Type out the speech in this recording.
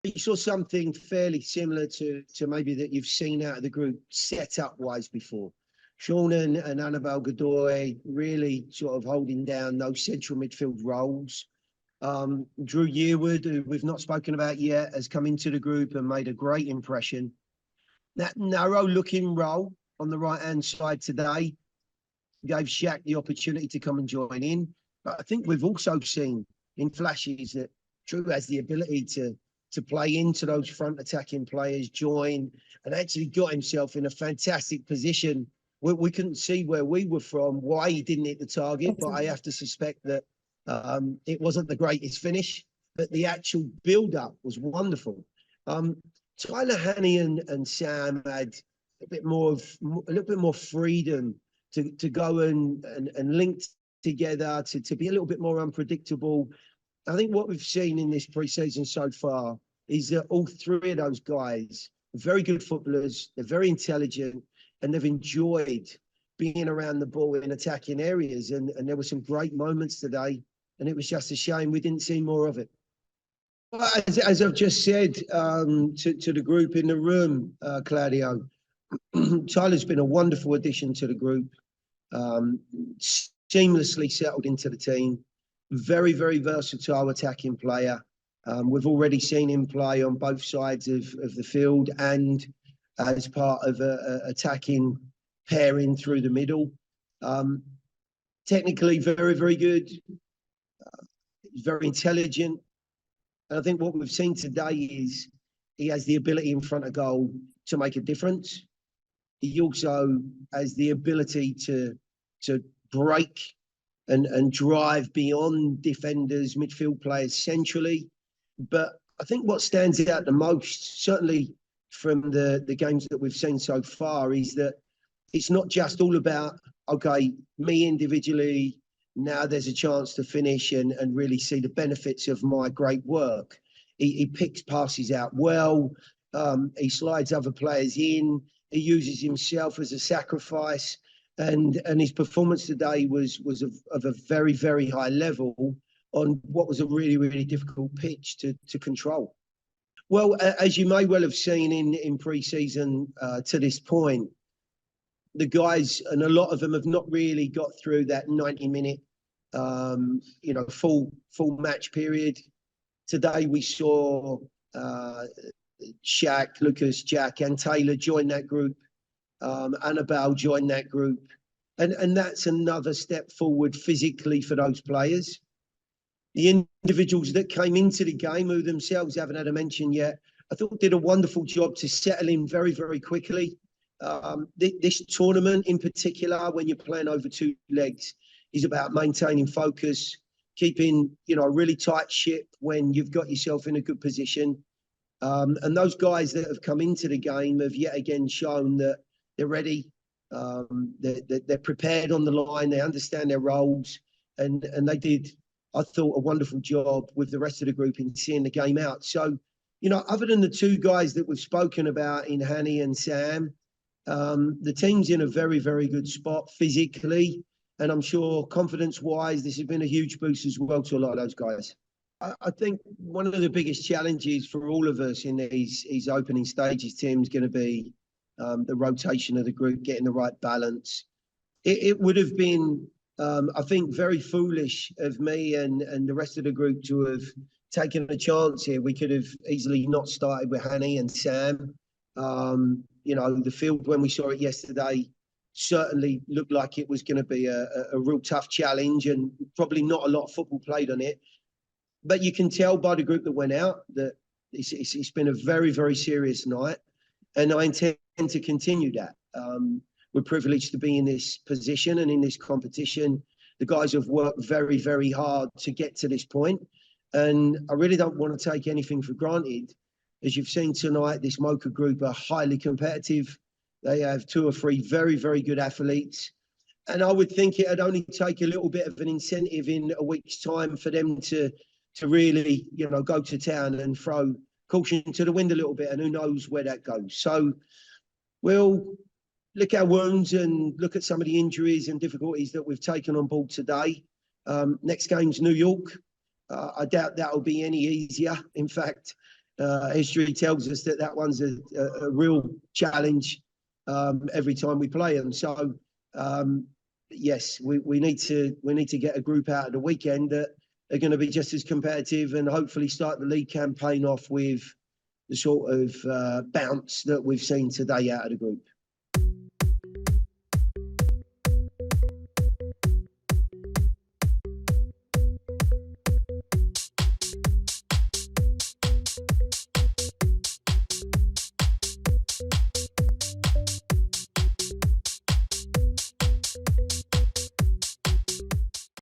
You saw something fairly similar to maybe that you've seen out of the group setup wise before. Sean and Annabelle Godoy really sort of holding down those central midfield roles. Drew Yearwood, who we've not spoken about yet, has come into the group and made a great impression. That narrow looking role on the right hand side today gave Shaq the opportunity to come and join in. But I think we've also seen in flashes that Drew has the ability to play into those front attacking players, join, and actually got himself in a fantastic position. We couldn't see where we were from, why he didn't hit the target, but I have to suspect that it wasn't the greatest finish, but the actual build-up was wonderful. Tyler Haney and Sam had a little bit more freedom to go and link together, to be a little bit more unpredictable. I think what we've seen in this pre-season so far is that all three of those guys are very good footballers. They're very intelligent, and they've enjoyed being around the ball in attacking areas. And there were some great moments today, and it was just a shame we didn't see more of it. As I've just said to the group in the room, Claudio, Tyler's been a wonderful addition to the group, seamlessly settled into the team, very, very versatile attacking player. We've already seen him play on both sides of the field and as part of a attacking pairing through the middle. Technically very, very good, very intelligent. And I think what we've seen today is he has the ability in front of goal to make a difference. He also has the ability to break and drive beyond defenders, midfield players centrally. But I think what stands out the most, certainly from the games that we've seen so far, is that it's not just all about, okay, me individually, now there's a chance to finish and really see the benefits of my great work. He picks passes out well. He slides other players in. He uses himself as a sacrifice. And his performance today was of a very, very high level on what was a really, really difficult pitch to control. Well, as you may well have seen in pre-season to this point, the guys, and a lot of them have not really got through that 90-minute, full match period. Today we saw Shaq, Lucas, Jack, and Taylor join that group. Annabelle join that group, and that's another step forward physically for those players. The individuals that came into the game, who themselves haven't had a mention yet, I thought did a wonderful job to settle in very, very quickly. This tournament in particular, when you're playing over two legs, is about maintaining focus, keeping a really tight ship when you've got yourself in a good position. And those guys that have come into the game have yet again shown that they're ready, they're prepared on the line, they understand their roles, and they did, I thought, a wonderful job with the rest of the group in seeing the game out. So, other than the two guys that we've spoken about in Hanny and Sam, the team's in a very, very good spot physically. And I'm sure confidence-wise, this has been a huge boost as well to a lot of those guys. I think one of the biggest challenges for all of us in these opening stages, Tim, is going to be the rotation of the group, getting the right balance. It would have been, I think, very foolish of me and the rest of the group to have taken a chance here. We could have easily not started with Hanny and Sam. The field, when we saw it yesterday, certainly looked like it was going to be a real tough challenge, and probably not a lot of football played on it. But you can tell by the group that went out that it's been a very, very serious night, and I intend to continue that. We're privileged to be in this position and in this competition. The guys have worked very, very hard to get to this point, and I really don't want to take anything for granted. As you've seen tonight, this Moca group are highly competitive. They have two or three very, very good athletes. And I would think it'd only take a little bit of an incentive in a week's time for them to really, go to town and throw caution to the wind a little bit. And who knows where that goes. So we'll lick our wounds and look at some of the injuries and difficulties that we've taken on board today. Next game's New York. I doubt that'll be any easier. In fact, history tells us that that one's a real challenge every time we play them. So yes, we need to get a group out of the weekend that are going to be just as competitive, and hopefully start the league campaign off with the sort of bounce that we've seen today out of the group.